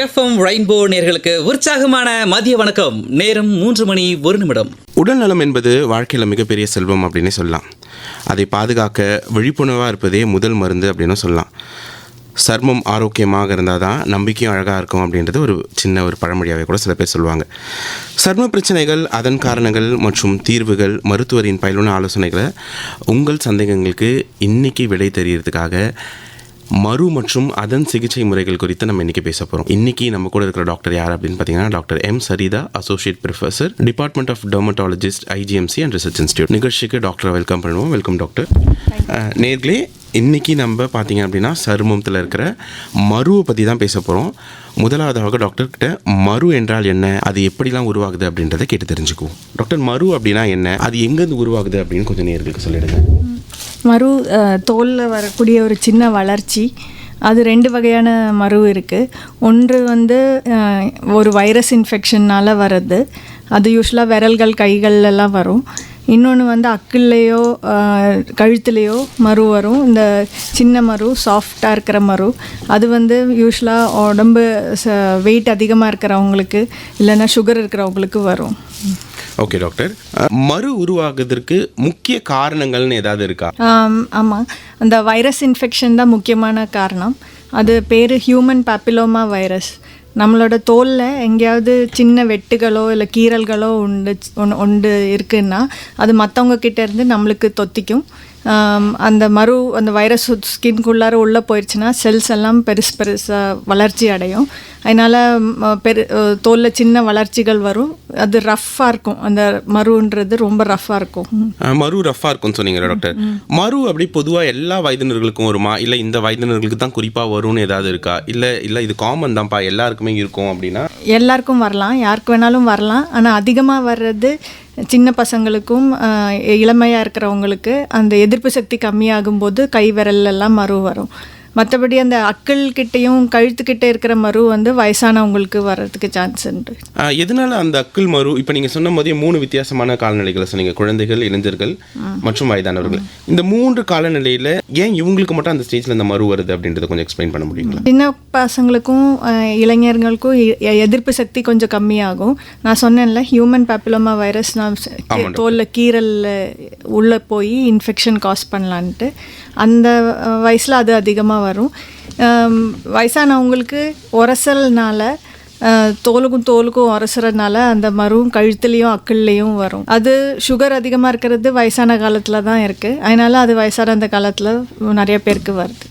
FM rainbow நேயர்களுக்கு உற்சாகமான மதிய வணக்கம். நேரம் 3:01. உடல் நலம் என்பது வாழ்க்கையில் மிகப்பெரிய செல்வம் அப்படின்னு சொல்லலாம். அதை பாதுகாக்க விழிப்புணர்வாக இருப்பதே முதல் மருந்து அப்படின்னு சொல்லலாம். சர்மம் ஆரோக்கியமாக இருந்தால் தான் நம்பிக்கையும் அழகாக இருக்கும் அப்படின்றது ஒரு பழமொழியாகவே கூட சில பேர் சொல்லுவாங்க. சர்ம பிரச்சனைகள், அதன் காரணங்கள் மற்றும் தீர்வுகள், மருத்துவரின் பயனுள்ள ஆலோசனைகளை உங்கள் சந்தேகங்களுக்கு இன்றைக்கி விடை தெரியறதுக்காக மரு மற்றும் அதன் சிகிச்சை முறைகள் குறித்து நம்ம இன்றைக்கி பேச போகிறோம். இன்றைக்கி நம்ம கூட இருக்கிற டாக்டர் யார் அப்படின்னு பார்த்தீங்கன்னா doctor M Saritha, associate professor, department of dermatologist, IGMC and research institute. நிகழ்ச்சிக்கு டாக்டரை வெல்கம் பண்ணுவோம். Welcome doctor. நேர்களே, இன்றைக்கி நம்ம பார்த்தீங்க அப்படின்னா சருமத்தில் இருக்கிற மருவை பற்றி தான் பேச போகிறோம். முதலாவதாக டாக்டர்கிட்ட மரு என்றால் என்ன, அது எப்படிலாம் உருவாகுது அப்படின்றத கேட்டு தெரிஞ்சுக்குவோம். டாக்டர், மரு அப்படின்னா என்ன, அது எங்கேருந்து உருவாகுது அப்படின்னு கொஞ்சம் நேர்களுக்கு சொல்லிடுங்க. மரு தோலில் வரக்கூடிய ஒரு சின்ன வளர்ச்சி. அது 2 வகையான மரு இருக்குது. ஒன்று ஒரு வைரஸ் இன்ஃபெக்ஷன்னால் வர்றது, அது யூஸ்வலாக விரல்கள் கைகள்லாம் வரும். இன்னொன்று அக்கிள்லேயோ கழுத்துலேயோ மரு வரும். இந்த சின்ன மரு, சாஃப்டாக இருக்கிற மரு, அது யூஸ்வலாக உடம்பு வெயிட் அதிகமாக இருக்கிறவங்களுக்கு இல்லைன்னா சுகர் இருக்கிறவங்களுக்கு வரும். ஓகே டாக்டர், மரு உருவாகுவதற்கு முக்கிய காரணங்கள்னு ஏதாவது இருக்கா? ஆமாம், அந்த வைரஸ் இன்ஃபெக்ஷன் தான் முக்கியமான காரணம். அது பேர் ஹியூமன் பாப்பிலோமா வைரஸ். நம்மளோட தோலில் எங்கேயாவது சின்ன வெட்டுகளோ இல்லை கீறல்களோ உண்டு இருக்குன்னா அது மற்றவங்க கிட்டேருந்து நம்மளுக்கு தொத்திக்கும். அந்த அந்த வைரஸ் ஸ்கின்குள்ளார உள்ளே போயிடுச்சுன்னா செல்ஸ் எல்லாம் பெருசாக வளர்ச்சி அடையும். அதனால் தோலில் சின்ன வளர்ச்சிகள் வரும். அது ரஃப்பாக இருக்கும். அந்த மருன்றது ரொம்ப ரஃப்பாக இருக்கும். மரு ரஃப்பாக இருக்கும்னு சொன்னீங்க டாக்டர். மரு அப்படி பொதுவாக எல்லா வயதினர்களுக்கும் வருமா, இல்லை இந்த வயதினர்களுக்கு தான் குறிப்பாக வரும்னு ஏதாவது இருக்கா? இல்லை இது காமன் தான்ப்பா எல்லாருக்குமே இருக்கும் அப்படின்னா? எல்லாருக்கும் வரலாம், யாருக்கு வேணாலும் வரலாம். ஆனால் அதிகமாக வர்றது சின்ன பசங்களுக்கும் இளமையாக இருக்கிறவங்களுக்கு. அந்த எதிர்ப்பு சக்தி கம்மியாகும்போது கை விரல்லாம் மரு வரும். மற்றபடி அந்த அக்கள் கிட்டையும் கழுத்துக்கிட்ட இருக்கிற மரு வயசானவங்களுக்கு வர்றதுக்கு சான்ஸ் உண்டு. எதனால அந்த அக்கள் மரு? இப்போ நீங்கள் சொன்ன போதே 3 வித்தியாசமான காலநிலைகளை சொன்னீங்க, குழந்தைகள், இளைஞர்கள் மற்றும் வயதானவர்கள். இந்த 3 காலநிலையில் ஏன் இவங்களுக்கு மட்டும் அந்த ஸ்டேஜில் இந்த மரு வருது அப்படின்றத கொஞ்சம் எக்ஸ்பிளைன் பண்ண முடியுங்களா? சின்ன பசங்களுக்கும் இளைஞர்களுக்கும் எதிர்ப்பு சக்தி கொஞ்சம் கம்மியாகும். நான் சொன்னேன்ல, ஹியூமன் பாப்பிலோமா வைரஸ் தோலில் கீரல் உள்ளே போய் இன்ஃபெக்ஷன் காஸ் பண்ணலான்ட்டு அந்த வயசில் அது அதிகமாக வரும். வயசானவங்களுக்கு உரசல்னால, தோலுக்கும் உரசுறதுனால அந்த மருவும் கழுத்துலேயும் அக்கள்லேயும் வரும். அது சுகர் அதிகமாக இருக்கிறது வயசான காலத்தில் தான் இருக்குது. அதனால் அது வயசான அந்த காலத்தில் நிறைய பேருக்கு வருது.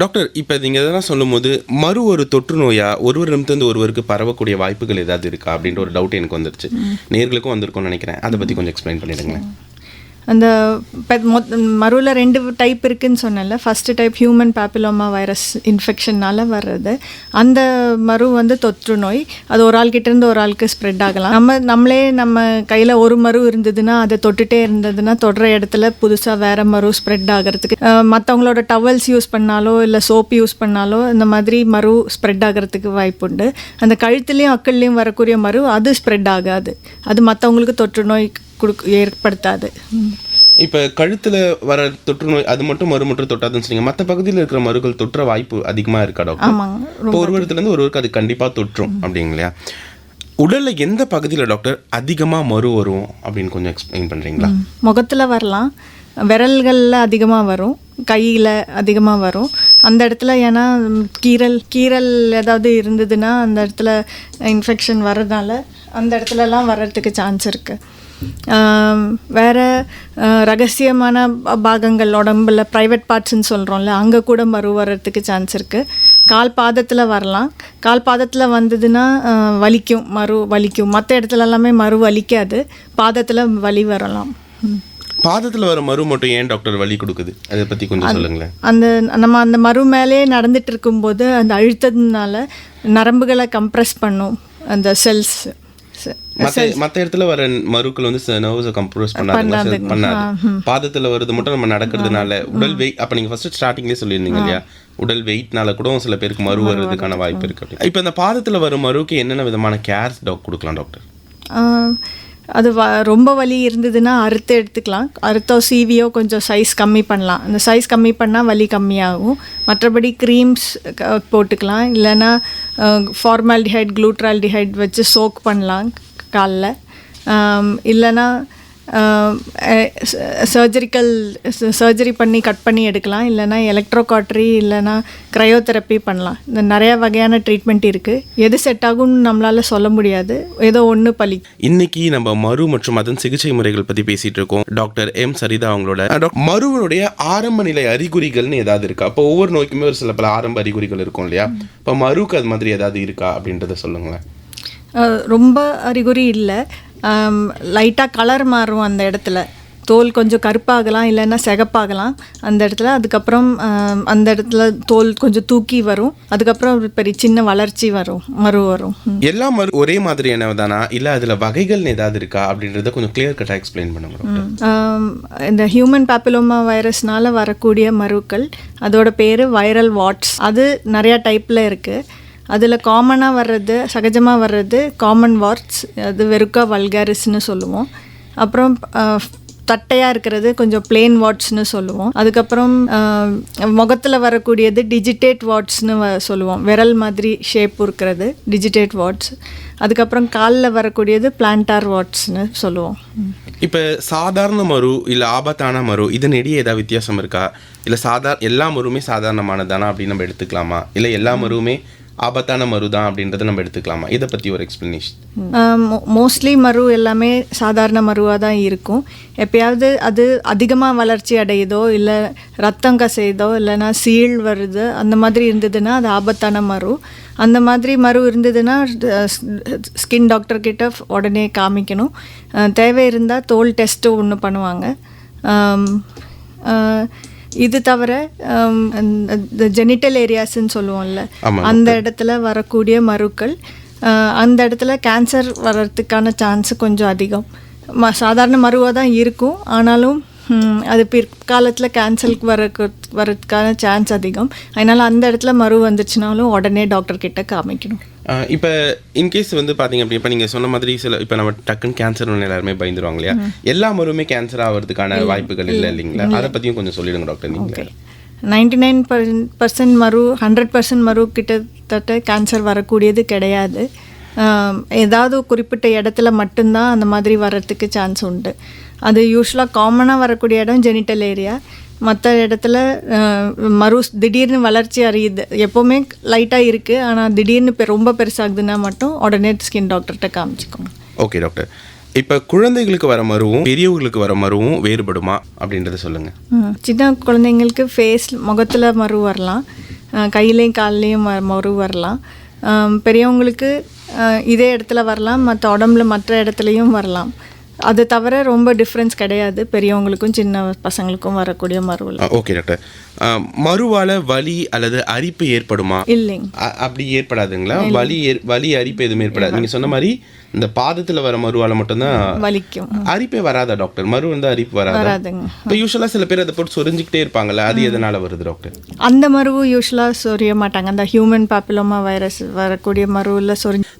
டாக்டர், இப்போ நீங்கள் இதெல்லாம் சொல்லும் போது மரு ஒரு தொற்று நோயா, ஒருவரிடமிருந்து ஒருவருக்கு பரவக்கூடிய வாய்ப்புகள் ஏதாவது இருக்கா அப்படின்ற ஒரு டவுட் எனக்கு வந்துருச்சு. நேர்களுக்கும் வந்திருக்கும்னு நினைக்கிறேன். அதை பற்றி கொஞ்சம் எக்ஸ்பிளைன் பண்ணிடுங்களேன். அந்த மருவில் 2 டைப் இருக்குதுன்னு சொன்னேன்ல. First type human papilloma virus இன்ஃபெக்ஷனால் வர்றது. அந்த மரு தொற்று நோய். அது ஒரு ஆள்கிட்டேருந்து ஒரு ஆளுக்கு ஸ்ப்ரெட் ஆகலாம். நம்ம கையில் ஒரு மரு இருந்ததுன்னா அதை தொட்டுகிட்டே இருந்ததுன்னா தொடுற இடத்துல புதுசாக வேறு மரு ஸ்ப்ரெட் ஆகிறதுக்கு, மற்றவங்களோட டவல்ஸ் யூஸ் பண்ணாலோ இல்லை சோப்பு யூஸ் பண்ணாலோ இந்த மாதிரி மரு ஸ்ப்ரெட் ஆகிறதுக்கு வாய்ப்பு உண்டு. அந்த கழுத்துலேயும் அக்கள்லேயும் வரக்கூடிய மரு அது ஸ்ப்ரெட் ஆகாது. அது மற்றவங்களுக்கு தொற்று நோய் ஏற்படுத்தாது. இப்போ கழுத்தில் வர தொற்று நோய் அது மட்டும் மரு மட்டும் தொட்டாதுன்னு சொன்னீங்க. மற்ற பகுதியில் இருக்கிற மருகள் தொற்ற வாய்ப்பு அதிகமாக இருக்கா டாக்டர்? ஆமாங்க. இப்போ ஒருவருத்துலேருந்து ஒருவருக்கு அது கண்டிப்பாக தொற்றும் அப்படிங்களா? உடலில் எந்த பகுதியில் டாக்டர் அதிகமாக மரு வரும் அப்படின்னு கொஞ்சம் எக்ஸ்பிளைன் பண்ணுறீங்களா? முகத்தில் வரலாம், விரல்களில் அதிகமாக வரும், கையில் அதிகமாக வரும். அந்த இடத்துல ஏன்னா கீரல் ஏதாவது இருந்ததுன்னா அந்த இடத்துல இன்ஃபெக்ஷன் வர்றதுனால அந்த இடத்துலலாம் வர்றதுக்கு சான்ஸ் இருக்குது. வேறு ரகசியமான பாகங்கள் உடம்புல ப்ரைவேட் பார்ட்ஸ்ன்னு சொல்கிறோம்ல, அங்கே கூட மரு வர்றதுக்கு சான்ஸ் இருக்குது. கால் பாதத்தில் வரலாம். கால் பாதத்தில் வந்ததுன்னா மரு வலிக்கும். மற்ற இடத்துல எல்லாமே மரு வலிக்காது, பாதத்தில் வலி வரலாம். பாதத்தில் வர மரு மட்டும் ஏன் டாக்டர் வலி கொடுக்குது, அதை பற்றி கொஞ்சம் சொல்லுங்களேன். அந்த மரு மேலே நடந்துட்டு இருக்கும்போது அந்த அழுத்தத்தினால நரம்புகளை கம்ப்ரெஸ் பண்ணும் அந்த செல்ஸ். மற்ற இடத்துல வர மருக்கள் நர்வ்ஸை கம்ப்ரெஸ் பண்ணாது. பாதத்தில் வருது மட்டும் நம்ம நடக்கிறதுனால உடல் வெயிட். அப்போ நீங்கள் ஃபர்ஸ்ட் ஸ்டார்டிங்லேயே சொல்லியிருந்தீங்க இல்லையா, உடல் வெயிட்னால கூட சில பேருக்கு மரு வர்றதுக்கான வாய்ப்பு இருக்குது. இப்போ இந்த பாதத்தில் வரும் மருவுக்கு என்னென்ன விதமான கேர்ஸ் கொடுக்கலாம் டாக்டர்? அது ரொம்ப வலி இருந்ததுன்னா அறுத்து எடுத்துக்கலாம். அறுத்தோ சீவியோ கொஞ்சம் சைஸ் கம்மி பண்ணலாம். அந்த சைஸ் கம்மி பண்ணால் வலி கம்மியாகும். மற்றபடி க்ரீம்ஸ் போட்டுக்கலாம். இல்லைன்னா ஃபார்மால்டிஹைட் குளூட்ரால்டிஹைட் வச்சு சோக் பண்ணலாம் காலில். இல்லைன்னா சர்ஜரி பண்ணி கட் பண்ணி எடுக்கலாம். இல்லைன்னா எலக்ட்ரோகாட்ரி இல்லைன்னா க்ரையோதெரப்பி பண்ணலாம். இந்த நிறைய வகையான ட்ரீட்மெண்ட் இருக்குது. எது செட் ஆகும்னு நம்மளால் சொல்ல முடியாது. ஏதோ ஒன்று பலி. இன்னைக்கு நம்ம மரு மற்றும் அதன் சிகிச்சை முறைகள் பற்றி பேசிட்டு இருக்கோம். டாக்டர் எம் சரிதா அவங்களோட. மருவனுடைய ஆரம்ப நிலை அறிகுறிகள்னு ஏதாவது இருக்கா? இப்போ ஒவ்வொரு நோய்க்குமே ஒரு சில பல ஆரம்ப அறிகுறிகள் இருக்கும் இல்லையா? இப்போ மருக்கு அது மாதிரி ஏதாவது இருக்கா அப்படின்றத சொல்லுங்களேன். ரொம்ப அறிகுறி இல்லை. லைட்டாக கலர் மாறும் அந்த இடத்துல. தோல் கொஞ்சம் கருப்பாகலாம் இல்லைன்னா சிகப்பாகலாம் அந்த இடத்துல. அதுக்கப்புறம் அந்த இடத்துல தோல் கொஞ்சம் தூக்கி வரும். அதுக்கப்புறம் ஒரு பெரிய சின்ன வளர்ச்சி வரும், மரு வரும். எல்லா மரு ஒரே மாதிரியான தானா இல்லை அதில் வகைகள் ஏதாவது இருக்கா அப்படின்றத கொஞ்சம் கிளியர் கட்டாக எக்ஸ்பிளைன் பண்ணுங்க. இந்த ஹியூமன் பேப்பிலோமா வைரஸ்னால வரக்கூடிய மருக்கள், அதோட பேர் வைரல் வாட்ஸ். அது நிறையா டைப்பில் இருக்குது. அதில் காமனாக வர்றது, சகஜமாக வர்றது காமன் வாட்ஸ். அது வெறுக்கா வல்காரிஸ்னு சொல்லுவோம். அப்புறம் தட்டையாக இருக்கிறது கொஞ்சம் பிளெயின் வாட்ஸ்னு சொல்லுவோம். அதுக்கப்புறம் முகத்தில் வரக்கூடியது டிஜிட்டேட் வாட்ஸ்னு சொல்லுவோம். விரல் மாதிரி ஷேப் இருக்கிறது டிஜிட்டேட் வாட்ஸ். அதுக்கப்புறம் காலில் வரக்கூடியது பிளான்டார் வாட்ஸ்னு சொல்லுவோம். இப்போ சாதாரண மரு இல்லை ஆபத்தான மரு இதன் இடையே ஏதாவது வித்தியாசம் இருக்கா? இல்லை எல்லா மருவுமே சாதாரணமானதானா அப்படின்னு நம்ம எடுத்துக்கலாமா? இல்லை எல்லா மருவுமே ஆபத்தான மரு தான் அப்படின்றத நம்ம எடுத்துக்கலாமா? இதை பற்றி ஒரு எக்ஸ்ப்ளனேஷன். மோஸ்ட்லி மரு எல்லாமே சாதாரண மருவாக தான் இருக்கும். எப்பயாவது அது அதிகமாக வளர்ச்சி அடையுதோ இல்லை ரத்தம் கசையுதோ இல்லைன்னா சீழ் வருது அந்த மாதிரி இருந்ததுன்னா அது ஆபத்தான மரு. அந்த மாதிரி மரு இருந்ததுன்னா ஸ்கின் டாக்டர்கிட்ட உடனே காமிக்கணும். தேவை இருந்தால் தோல் டெஸ்ட்டு ஒன்று பண்ணுவாங்க. இது தவிர இந்த ஜெனிட்டல் ஏரியாஸ்ன்னு சொல்லுவோம்ல, அந்த இடத்துல வரக்கூடிய மருக்கள், அந்த இடத்துல கேன்சர் வர்றதுக்கான சான்ஸு கொஞ்சம் அதிகம். சாதாரண மருவாக தான் இருக்கும், ஆனாலும் அது பிற்காலத்தில் கேன்சருக்கு வர்றதுக்கான சான்ஸ் அதிகம். அதனால் அந்த இடத்துல மரு வந்துச்சுனாலும் உடனே டாக்டர்கிட்ட காமிக்கணும். இப்போ இன்கேஸ் வந்து பார்த்தீங்க அப்படி இப்போ நீங்கள் சொன்ன மாதிரி இப்போ நம்ம டக்குன்னு கேன்சர் எல்லாருமே பயந்துருவாங்க இல்லையா? எல்லா மருவுமே கேன்சர் ஆகிறதுக்கான வாய்ப்புகள் இல்லை இல்லைங்களா? அதை பற்றியும் கொஞ்சம் சொல்லிடுங்க டாக்டர். நீங்கள் 99% மரு 100% மரு கிட்டத்தட்ட கேன்சர் வரக்கூடியது கிடையாது. ஏதாவது குறிப்பிட்ட இடத்துல மட்டும்தான் அந்த மாதிரி வர்றதுக்கு சான்ஸ் உண்டு. அது யூஸ்வலாக காமனாக வரக்கூடிய இடம் ஜெனிட்டல் ஏரியா. மற்ற இடத்துல மரு திடீர்னு வளர்ச்சி அறியுது, எப்போவுமே லைட்டாக இருக்குது, ஆனால் திடீர்னு ரொம்ப பெருசாகுதுன்னா மட்டும் உடனே ஸ்கின் டாக்டர்கிட்ட காமிச்சிக்கோங்க. Okay doctor. இப்போ குழந்தைகளுக்கு வர மருவும் பெரியவங்களுக்கு வர மருவும் வேறுபடுமா அப்படின்றத சொல்லுங்கள். சின்ன குழந்தைங்களுக்கு முகத்தில் மரு வரலாம், கையிலையும் கால்லையும் மரு வரலாம். பெரியவங்களுக்கு இதே இடத்துல வரலாம், மற்ற உடம்புல மற்ற இடத்துலையும் வரலாம். அது தவிர ரொம்ப டிஃப்ரென்ஸ் கிடையாது பெரியவங்களுக்கும் சின்ன பசங்களுக்கும் வரக்கூடிய மருவில். Okay doctor. மருவால் வலி அல்லது அரிப்பு ஏற்படுமா? இல்லைங்க, அப்படி ஏற்படாதுங்களா? வலி அரிப்பு எதுவும் ஏற்படாது. நீங்கள் சொன்ன மாதிரி இந்த பாதத்தில் வர மருவால் மட்டும்தான் வலிக்கும். அரிப்பே வராதா டாக்டர்? மரு வந்து அரிப்பு வராதுங்க. இப்போ யூஸ்வலாக சில பேர் அதை போட்டு சொரிஞ்சிக்கிட்டே இருப்பாங்கல்ல, அது எதனால் வருது டாக்டர்? அந்த மருவு யூஸ்வலாக சொரிய மாட்டாங்க. அந்த ஹியூமன் பேப்பிலோமா வைரஸ் வரக்கூடிய மருவில்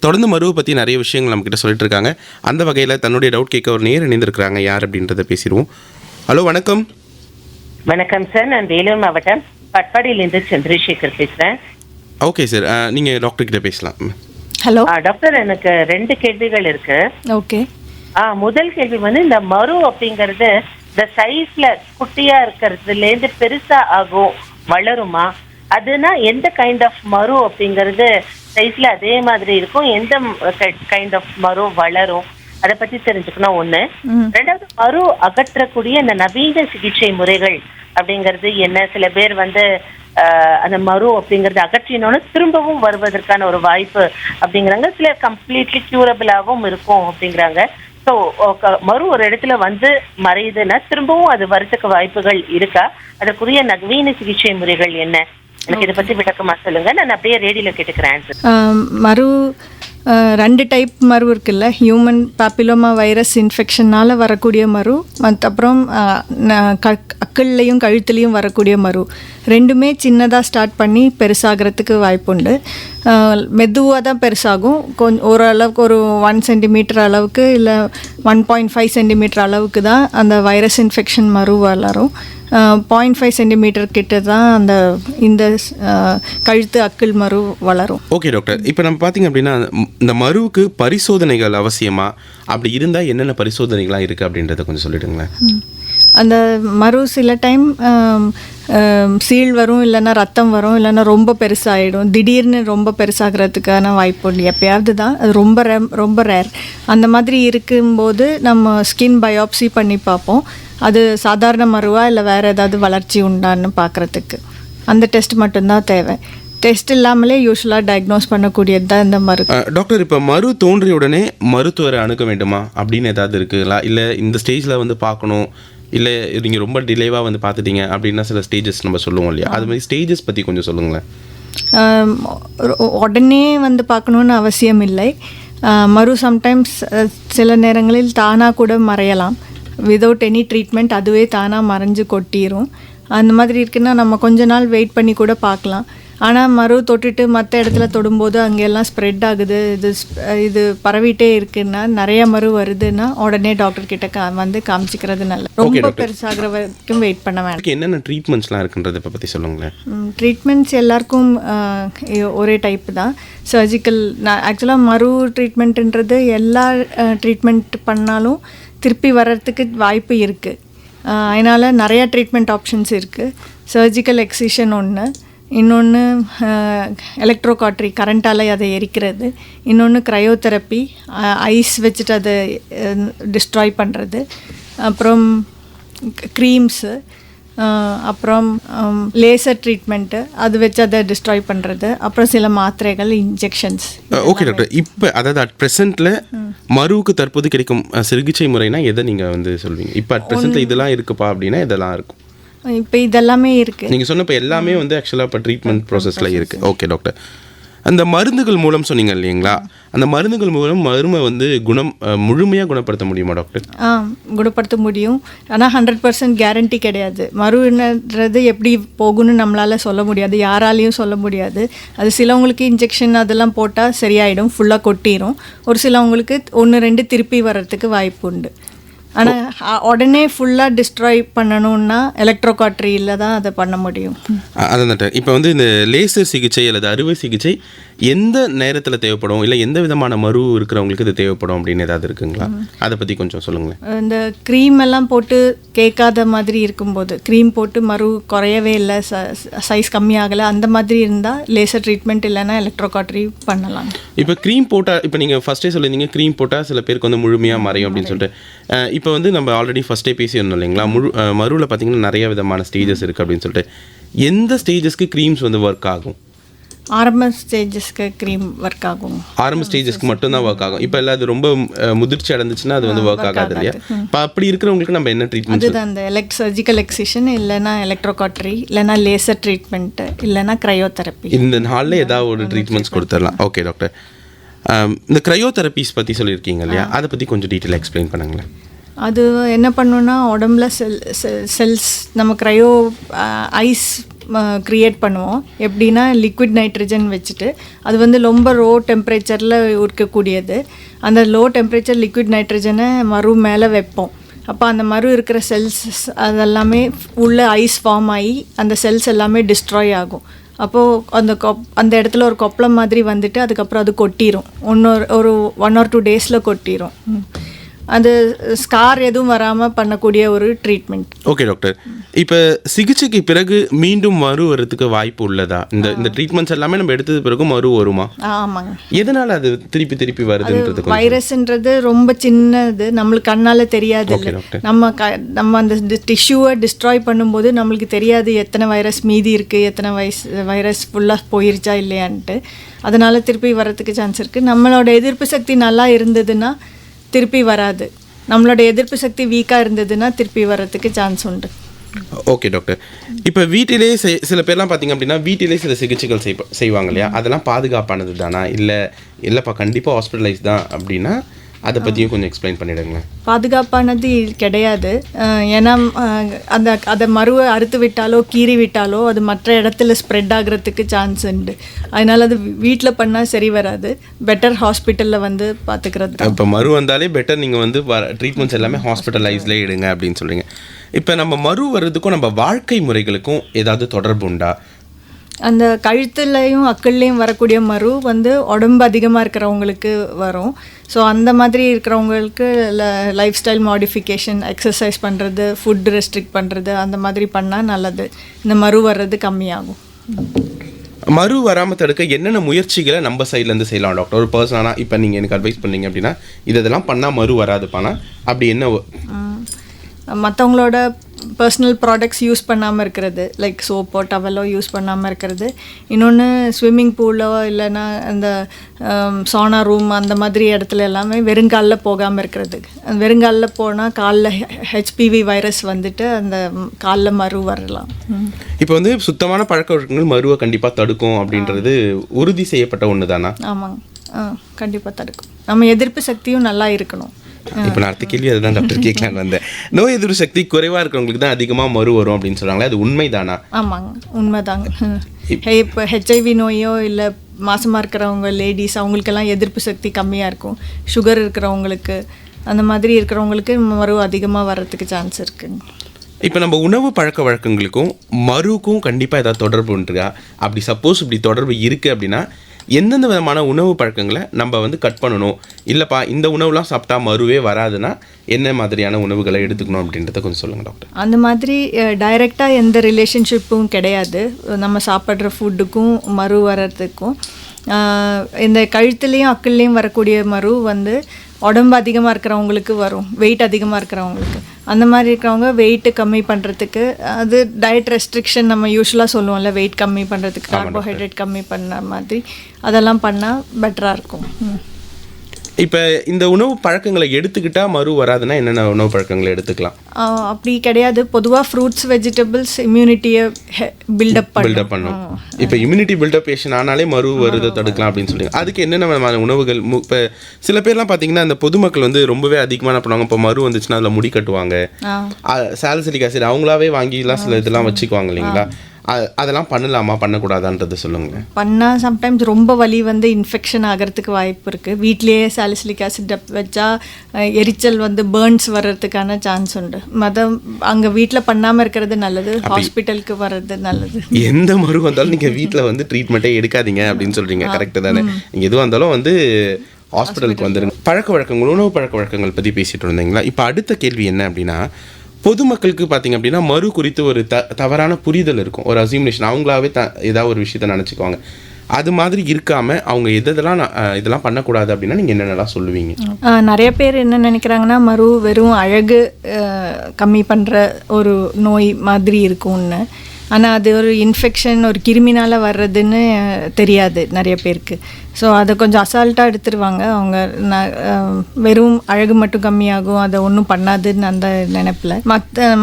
தொடர்ந்து மருவை பற்றி நிறைய விஷயங்கள் நம்மக்கிட்ட சொல்லிட்டு இருக்காங்க. அந்த வகையில் தன்னுடைய டவுட் கேட்க ஒரு நேர் இணைந்திருக்கிறாங்க. யார் அப்படின்றத பேசிடுவோம். ஹலோ, வணக்கம். வணக்கம் சார், நான் வேலூர் மாவட்டம் பட்பாடியிலேருந்து சந்திரசேகர் பேசுகிறேன். ஓகே சார், நீங்கள் டாக்டர் கிட்ட பேசலாம். ஹலோ டாக்டர், எனக்கு 2 கேள்விகள் இருக்கு. ஓகே. முதல் கேள்வி வந்து இந்த மரு அப்படிங்கிறது இந்த சைஸ்ல குட்டியா இருக்கிறதுலேருந்து பெருசா ஆகும், வளருமா? அதுனா எந்த கைண்ட் ஆஃப் மரு அப்படிங்கிறது சைஸ்ல அதே மாதிரி இருக்கும், எந்த கைண்ட் ஆஃப் மரு வளரும், அதை பத்தி தெரிஞ்சுக்கணும் ஒண்ணு. ரெண்டாவது, மரு அகற்றக்கூடிய இந்த நவீன சிகிச்சை முறைகள் அப்படிங்கிறது என்ன? சில பேர் வந்து அந்த மரு அப்படிங்கறது அகற்றினோன்னு திரும்பவும் வருவதற்கான ஒரு வாய்ப்பு அப்படிங்கிறாங்க. சில கம்ப்ளீட்லி கியூரபிளாகவும் இருக்கும் அப்படிங்கிறாங்க. ஸோ மரு ஒரு இடத்துல வந்து மறையுதுன்னா திரும்பவும் அது வரத்துக்கு வாய்ப்புகள் இருக்கா? அதற்குரிய நவீன சிகிச்சை முறைகள் என்ன? எனக்கு இதை பத்தி விளக்கமா சொல்லுங்க. நான் அப்படியே ரேடியோல கேட்டுக்கிறேன். மரு 2 டைப் மரு இருக்குல்ல, ஹியூமன் பேப்பிலோமா வைரஸ் இன்ஃபெக்ஷனால் வரக்கூடிய மரு, அப்புறம் அக்கள்லையும் கழுத்துலேயும் வரக்கூடிய மரு. ரெண்டுமே சின்னதாக ஸ்டார்ட் பண்ணி பெருசாகிறதுக்கு வாய்ப்புண்டு. மெதுவாக தான் பெருசாகும். ஓரளவுக்கு ஒரு 1 சென்டிமீட்டர் அளவுக்கு இல்லை 1.5 சென்டிமீட்டர் அளவுக்கு தான் அந்த வைரஸ் இன்ஃபெக்ஷன் மரு வளரும். 0.5 சென்டிமீட்டர் கிட்ட தான் இந்த கழுத்து அக்கிள் மரு வளரும். ஓகே டாக்டர், இப்போ நம்ம பார்த்திங்க அப்படின்னா இந்த மருவுக்கு பரிசோதனைகள் அவசியமா? அப்படி இருந்தால் என்னென்ன பரிசோதனைகள்லாம் இருக்குது அப்படின்றத கொஞ்சம் சொல்லிடுங்களேன். அந்த மரு சில டைம் சீழ் வரும், இல்லைன்னா ரத்தம் வரும், இல்லைன்னா ரொம்ப பெருசாகிடும். திடீர்னு ரொம்ப பெருசாகிறதுக்கான வாய்ப்பு உண்டு. எப்பயாவது தான், அது ரொம்ப ரேர். அந்த மாதிரி இருக்கும்போது நம்ம ஸ்கின் பயாப்சி பண்ணி பார்ப்போம். அது சாதாரண மருவா இல்லை வேறு ஏதாவது வளர்ச்சி உண்டான்னு பார்க்குறதுக்கு அந்த டெஸ்ட் மட்டும்தான் தேவை. டெஸ்ட் இல்லாமலே யூஸ்வலாக டயக்னோஸ் பண்ணக்கூடியது தான் இந்த மரு. டாக்டர், இப்போ மரு தோன்றிய உடனே மருத்துவரை அணுக வேண்டுமா அப்படின்னு ஏதாவது இருக்குங்களா? இல்லை இந்த ஸ்டேஜில் வந்து பார்க்கணும், இல்லை நீங்கள் ரொம்ப டிலேவாக வந்து பார்த்துட்டீங்க அப்படின்னா சில ஸ்டேஜஸ் நம்ம சொல்லுவோம் இல்லையா? அது மாதிரி ஸ்டேஜஸ் பற்றி கொஞ்சம் சொல்லுங்களேன். உடனே வந்து பார்க்கணுன்னு அவசியம் இல்லை. மரு சம்டைம்ஸ் சில நேரங்களில் தானாக கூட மறையலாம். விதவுட் எனி ட்ரீட்மெண்ட் அதுவே தானாக மறைஞ்சு கொட்டிடும். அந்த மாதிரி இருக்குன்னா நம்ம கொஞ்ச நாள் வெயிட் பண்ணி கூட பார்க்கலாம். ஆனால் மரு தொட்டுட்டு மற்ற இடத்துல தொடும்போது அங்கெல்லாம் ஸ்ப்ரெட் ஆகுது, இது பரவிட்டே இருக்குன்னா, நிறைய மரு வருதுன்னா உடனே டாக்டர் கிட்ட வந்து காமிச்சிக்கிறது நல்லது. ரொம்ப பெருசாகிற வரைக்கும் வெயிட் பண்ண வேண்டாம். என்னென்ன ட்ரீட்மெண்ட்ஸ்லாம் இருக்குன்றதை பற்றி சொல்லுங்களேன். ட்ரீட்மெண்ட்ஸ் எல்லாருக்கும் ஒரே டைப் தான். சர்ஜிக்கல் ஆக்சுவலாக மரு ட்ரீட்மெண்ட்டுன்றது எல்லா ட்ரீட்மெண்ட் பண்ணாலும் திருப்பி வர்றதுக்கு வாய்ப்பு இருக்குது. அதனால் நிறையா ட்ரீட்மெண்ட் ஆப்ஷன்ஸ் இருக்குது. சர்ஜிக்கல் எக்ஸிஷன் ஒன்று, இன்னொன்று எலக்ட்ரோகாட்ரி கரண்ட்டால் அதை எரிக்கிறது, இன்னொன்று க்ரையோதெரப்பி ஐஸ் வச்சுட்டு அதை டிஸ்ட்ராய் பண்ணுறது, அப்புறம் க்ரீம்ஸு, அப்புறம் லேசர் ட்ரீட்மெண்ட்டு அது வச்சு அதை டிஸ்ட்ராய் பண்ணுறது, அப்புறம் சில மாத்திரைகள், இன்ஜெக்ஷன்ஸ். ஓகே டாக்டர், இப்போ அதாவது அட் ப்ரெசென்ட்டில் மருவுக்கு தற்போது கிடைக்கும் சிகிச்சை முறைனா எதை நீங்கள் வந்து சொல்வீங்க? இப்போ அட் ப்ரெசென்ட்டில் இதெல்லாம் இருக்குப்பா அப்படின்னா இதெல்லாம் இருக்கும். இப்போ இதெல்லாமே இருக்குது. நீங்கள் சொன்ன இப்போ எல்லாமே வந்து ஆக்சுவலாக இப்போ ட்ரீட்மெண்ட் ப்ராசஸில் இருக்குது. ஓகே டாக்டர், அந்த மருந்துகள் மூலம் சொன்னீங்க இல்லைங்களா, அந்த மருந்துகள் மூலம் மருமை வந்து முழுமையாக குணப்படுத்த முடியுமா டாக்டர்? குணப்படுத்த முடியும். ஆனால் 100% கேரண்டி கிடையாது. மருன்றது எப்படி போகும்னு நம்மளால் சொல்ல முடியாது, யாராலையும் சொல்ல முடியாது. அது சிலவங்களுக்கு இன்ஜெக்ஷன் அதெல்லாம் போட்டால் சரியாயிடும், ஃபுல்லாக கொட்டிடும். ஒரு சிலவங்களுக்கு 1-2 திருப்பி வர்றதுக்கு வாய்ப்பு உண்டு. ஆனால் உடனே ஃபுல்லாக டிஸ்ட்ராய் பண்ணணுன்னா எலக்ட்ரோகாட்ரியில் தான் அதை பண்ண முடியும். அதான் இப்போ வந்து இந்த லேசர் சிகிச்சை அல்லது அறுவை சிகிச்சை எந்த நேரத்தில் தேவைப்படும், இல்லை எந்த விதமான மரு இருக்கிறவங்களுக்கு இது தேவைப்படும் அப்படின்னு ஏதாவது இருக்குங்களா? அதை பற்றி கொஞ்சம் சொல்லுங்களேன். இந்த க்ரீம் எல்லாம் போட்டு கேட்காத மாதிரி இருக்கும்போது, க்ரீம் போட்டு மரு குறையவே இல்லை, சைஸ் கம்மியாகலை, அந்த மாதிரி இருந்தால் லேசர் ட்ரீட்மெண்ட் இல்லைன்னா எலக்ட்ரோகாட்ரி பண்ணலாம். இப்போ க்ரீம் போட்டால், இப்போ நீங்கள் ஃபஸ்ட்டே சொல்லியிருந்தீங்க க்ரீம் போட்டால் சில பேருக்கு வந்து முழுமையாக மறையும் அப்படின்னு சொல்லிட்டு. இப்போ வந்து நம்ம ஆல்ரெடி ஃபஸ்ட்டே பேசியிருந்தோம் இல்லைங்களா, மருவில் பார்த்தீங்கன்னா நிறைய விதமான ஸ்டேஜஸ் இருக்குது அப்படின்னு சொல்லிட்டு. எந்த ஸ்டேஜஸ்க்கு க்ரீம்ஸ் வந்து ஒர்க் ஆகும்? ஆரம்ப ஸ்டேஜஸ்க்கு க்ரீம் ஒர்க் ஆகும். ஆரம்ப ஸ்டேஜஸ்க்கு மட்டும்தான் ஒர்க் ஆகும். இப்போ இல்லை அது ரொம்ப முதிர்ச்சி அடைஞ்சிச்சுன்னா அது வந்து ஒர்க் ஆகாது இல்லையா? இப்போ அப்படி இருக்கிறவங்களுக்கு நம்ம என்ன ட்ரீட்மெண்ட்? அதுதான் அந்த சர்ஜிக்கல் எக்ஸிஷன், இல்லைனா எலக்ட்ரோகாட்ரி, இல்லைனா லேசர் ட்ரீட்மெண்ட்டு, இல்லைனா க்ரையோதெரப்பி. இந்த நாளில் ஏதாவது ஒரு ட்ரீட்மெண்ட்ஸ் கொடுத்துடலாம். ஓகே டாக்டர், இந்த க்ரையோதெரப்பிஸ் பற்றி சொல்லியிருக்கீங்க இல்லையா, அதை பற்றி கொஞ்சம் டீட்டெயிலாக எக்ஸ்பிளைன் பண்ணுங்களேன். அது என்ன பண்ணுன்னா, உடம்புல செல்ஸ் நம்ம க்ரையோ ஐஸ் க்ரியேட் பண்ணுவோம். எப்படின்னா லிக்விட் நைட்ரஜன் வச்சுட்டு, அது வந்து ரொம்ப லோ டெம்பரேச்சரில் இருக்கக்கூடியது. அந்த லோ டெம்பரேச்சர் லிக்விட் நைட்ரஜனை மரு மேலே வைப்போம். அப்போ அந்த மரு இருக்கிற செல்ஸ் அதெல்லாமே உள்ள ஐஸ் ஃபார்ம் ஆகி அந்த செல்ஸ் எல்லாமே டிஸ்ட்ராய் ஆகும். அப்போது அந்த இடத்துல ஒரு கொப்பளம் மாதிரி வந்துட்டு அதுக்கப்புறம் அது கொட்டிடும். ஒரு 1 or 2 டேஸில் கொட்டிடும். அது ஸ்கார் எதுவும் வராமல் பண்ணக்கூடிய ஒரு ட்ரீட்மெண்ட். ஓகே டாக்டர், இப்போ சிகிச்சைக்கு பிறகு மீண்டும் மரு வரதுக்கு வாய்ப்பு உள்ளதா? இந்த ட்ரீட்மெண்ட்ஸ் எல்லாமே நம்ம எடுத்தது பிறகு மரு வருமா? ஆமாங்க. எதனால் அது திருப்பி வருதுன்றது? வைரஸ்ன்றது ரொம்ப சின்னது, நம்மளுக்கு கண்ணால் தெரியாது. நம்ம அந்த டிஷ்யூவை டிஸ்ட்ராய் பண்ணும்போது நம்மளுக்கு தெரியாது எத்தனை வைரஸ் மீதி இருக்குது, எத்தனை வைரஸ் ஃபுல்லாக போயிருச்சா இல்லையான்ட்டு. அதனால் திருப்பி வர்றதுக்கு சான்ஸ் இருக்குது. நம்மளோட எதிர்ப்பு சக்தி நல்லா இருந்ததுன்னா திருப்பி வராது. நம்மளோட எதிர்ப்பு சக்தி வீக்காக இருந்ததுன்னா திருப்பி வர்றதுக்கு சான்ஸ் உண்டு. Okay doctor. இப்போ வீட்டிலே சில பேர்லாம் பார்த்தீங்க அப்படின்னா வீட்டிலே சில சிகிச்சைகள் செய்வாங்க இல்லையா, அதெல்லாம் பாதுகாப்பானது தானா, இல்லை இல்லைப்பா கண்டிப்பாக ஹாஸ்பிட்டலைஸ் தான் அப்படின்னா அதை பற்றியும் கொஞ்சம் எக்ஸ்பிளைன் பண்ணிவிடுங்களேன். பாதுகாப்பானது கிடையாது. ஏன்னா அதை மருவை அறுத்து விட்டாலோ கீறி விட்டாலோ அது மற்ற இடத்துல ஸ்ப்ரெட் ஆகிறதுக்கு சான்ஸ் உண்டு. அதனால் அது வீட்டில் பண்ணால் சரி வராது. பெட்டர் ஹாஸ்பிட்டலில் வந்து பார்த்துக்கிறது. இப்போ மரு வந்தாலே பெட்டர் நீங்கள் வந்து ட்ரீட்மெண்ட்ஸ் எல்லாமே ஹாஸ்பிட்டலைஸ்லேயே எடுங்க அப்படின்னு சொல்கிறீங்க. இப்போ நம்ம மரு வர்றதுக்கும் நம்ம வாழ்க்கை முறைகளுக்கும் ஏதாவது தொடர்பு உண்டா? அந்த கழுத்துலையும் அக்கள்லையும் வரக்கூடிய மரு வந்து உடம்பு அதிகமாக இருக்கிறவங்களுக்கு வரும். ஸோ அந்த மாதிரி இருக்கிறவங்களுக்கு லைஃப் ஸ்டைல் மாடிஃபிகேஷன், எக்ஸசைஸ் பண்ணுறது, ஃபுட் ரெஸ்ட்ரிக்ட் பண்ணுறது அந்த மாதிரி பண்ணால் நல்லது. இந்த மரு வர்றது கம்மியாகும். மரு வராமல் தடுக்க என்னென்ன முயற்சிகளை நம்ம சைட்லேருந்து செய்யலாம் டாக்டர்? ஒரு பர்சனாக இப்போ நீங்கள் எனக்கு அட்வைஸ் பண்ணீங்க அப்படின்னா இதெல்லாம் பண்ணால் மரு வராதுப்பானா அப்படி என்ன? மற்றவங்களோட பர்சனல் ப்ராடக்ட்ஸ் யூஸ் பண்ணாமல் இருக்கிறது, லைக் சோப்போ டவலோ யூஸ் பண்ணாமல் இருக்கிறது. இன்னொன்று ஸ்விம்மிங் பூலோ இல்லைன்னா அந்த சானா ரூம் அந்த மாதிரி இடத்துல எல்லாமே வெறுங்காலில் போகாமல் இருக்கிறது. வெறுங்காலில் போனால் காலில் ஹெச்பிவி வைரஸ் வந்துட்டு அந்த காலில் மரு வரலாம். இப்போ வந்து சுத்தமான பழக்க வழக்கங்கள் மருவை கண்டிப்பாக தடுக்கும் அப்படின்றது உறுதி செய்யப்பட்ட ஒன்று தானா? ஆமாங்க, கண்டிப்பாக தடுக்கும். நம்ம எதிர்ப்பு சக்தியும் நல்லா இருக்கணும். இப்போ நான் அடுத்த கேள்வி அதுதான் டாக்டர் கேட்கலான்னு வந்தேன். நோய் எதிர்ப்பு சக்தி குறைவாக இருக்கிறவங்களுக்கு தான் அதிகமாக மரு வரும் அப்படின்னு சொல்கிறாங்களே, அது உண்மைதானா? ஆமாங்க, உண்மைதாங்க. இப்போ ஹெச்ஐவி நோயோ இல்லை மாசமாக இருக்கிறவங்க லேடிஸ் அவங்களுக்கெல்லாம் எதிர்ப்பு சக்தி கம்மியாக இருக்கும். சுகர் இருக்கிறவங்களுக்கு அந்த மாதிரி இருக்கிறவங்களுக்கு மரு அதிகமாக வர்றதுக்கு சான்ஸ் இருக்குங்க. இப்போ நம்ம உணவு பழக்க வழக்கங்களுக்கும் மருக்கும் கண்டிப்பாக ஏதாவது தொடர்பு உண்டுக்கா? அப்படி சப்போஸ் இப்படி தொடர்பு இருக்குது அப்படின்னா எந்தெந்த விதமான உணவு பழக்கங்களை நம்ம வந்து கட் பண்ணணும், இல்லைப்பா இந்த உணவுலாம் சாப்பிட்டா மருவே வராதுன்னா என்ன மாதிரியான உணவுகளை எடுத்துக்கணும் அப்படின்றத கொஞ்சம் சொல்லுங்கள் டாக்டர். அந்த மாதிரி டைரெக்டாக எந்த ரிலேஷன்ஷிப்பும் கிடையாது நம்ம சாப்பிட்ற ஃபுட்டுக்கும் மரு வர்றதுக்கும். இந்த கழுத்துலேயும் அக்கல்லையும் வரக்கூடிய மரு வந்து உடம்பு அதிகமாக இருக்கிறவங்களுக்கு வரும், வெயிட் அதிகமாக இருக்கிறவங்களுக்கு. அந்த மாதிரி இருக்கிறவங்க வெயிட்டு கம்மி பண்ணுறதுக்கு அது டயட் ரெஸ்ட்ரிக்ஷன் நம்ம யூஸ்வலாக சொல்லுவோம்ல, வெயிட் கம்மி பண்ணுறதுக்கு கார்போஹைட்ரேட் கம்மி பண்ண மாதிரி அதெல்லாம் பண்ணால் பெட்டராக இருக்கும். இப்போ இந்த உணவு பழக்கங்களை எடுத்துக்கிட்டால் மரு வராதுன்னா என்னென்ன உணவு பழக்கங்களை எடுத்துக்கலாம்? அப்படி கிடையாது. பொதுவாக ஃப்ரூட்ஸ் வெஜிடபிள்ஸ் இம்யூனிட்டியை பில்டப் பண்ணும். இப்போ இம்யூனிட்டி பில்டப் பேஷன் ஆனாலே மரு வருதை தடுக்கலாம் அப்படின்னு சொல்லுங்க. அதுக்கு என்னென்ன விதமான உணவுகள்? இப்போ சில பேர்லாம் பார்த்தீங்கன்னா இந்த பொதுமக்கள் வந்து ரொம்பவே அதிகமான பண்ணுவாங்க. இப்போ மரு வந்துச்சுன்னா அதில் முடி கட்டுவாங்க, சாலிசிலிக் ஆசிட் அவங்களாவே வாங்கிலாம் சில இதெல்லாம் வச்சுக்குவாங்க இல்லைங்களா? அதெல்லாம் பண்ணலாமா பண்ணக்கூடாதான்றது சொல்லுங்களேன். பண்ணால் சம்டைம்ஸ் ரொம்ப வலி வந்து இன்ஃபெக்ஷன் ஆகிறதுக்கு வாய்ப்பு இருக்குது. வீட்லேயே சாலிசிலிக் ஆசிட் வச்சா எரிச்சல் வந்து பேர்ன்ஸ் வர்றதுக்கான சான்ஸ் உண்டு. அங்கே வீட்டில் பண்ணாமல் இருக்கிறது நல்லது, ஹாஸ்பிட்டலுக்கு வர்றது நல்லது. எந்த மரு வந்தாலும் நீங்கள் வீட்டில் வந்து ட்ரீட்மெண்ட்டே எடுக்காதீங்க அப்படின்னு சொல்கிறீங்க, கரெக்டு தானே? நீங்கள் எதுவாக இருந்தாலும் வந்து ஹாஸ்பிட்டலுக்கு வந்துருங்க. பழக்க வழக்கங்கள், உணவு பழக்க வழக்கங்கள் பற்றி பேசிகிட்டு இருந்தீங்களா? இப்போ அடுத்த கேள்வி என்ன அப்படின்னா, பொதுமக்களுக்கு பார்த்திங்க அப்படின்னா மரு குறித்து ஒரு தவறான புரிதல் இருக்கும், ஒரு அசியூமினேஷன். அவங்களாவே ஏதாவது ஒரு விஷயத்தை நினச்சிக்குவாங்க. அது மாதிரி இருக்காமல் அவங்க இதெல்லாம் பண்ணக்கூடாது அப்படின்னா நீங்கள் என்னென்னலாம் சொல்லுவீங்க? நிறைய பேர் என்ன நினைக்கிறாங்கன்னா மரு வெறும் அழகு கம்மி பண்ணுற ஒரு நோய் மாதிரி இருக்கும்னு. ஆனால் அது ஒரு இன்ஃபெக்ஷன், ஒரு கிருமினால் வர்றதுன்னு தெரியாது நிறைய பேருக்கு. ஸோ அதை கொஞ்சம் அசால்ட்டாக எடுத்துருவாங்க. அவங்க வெறும் அழகு மட்டும் கம்மியாகும், அதை ஒன்றும் பண்ணாதுன்னு அந்த நினைப்பில்.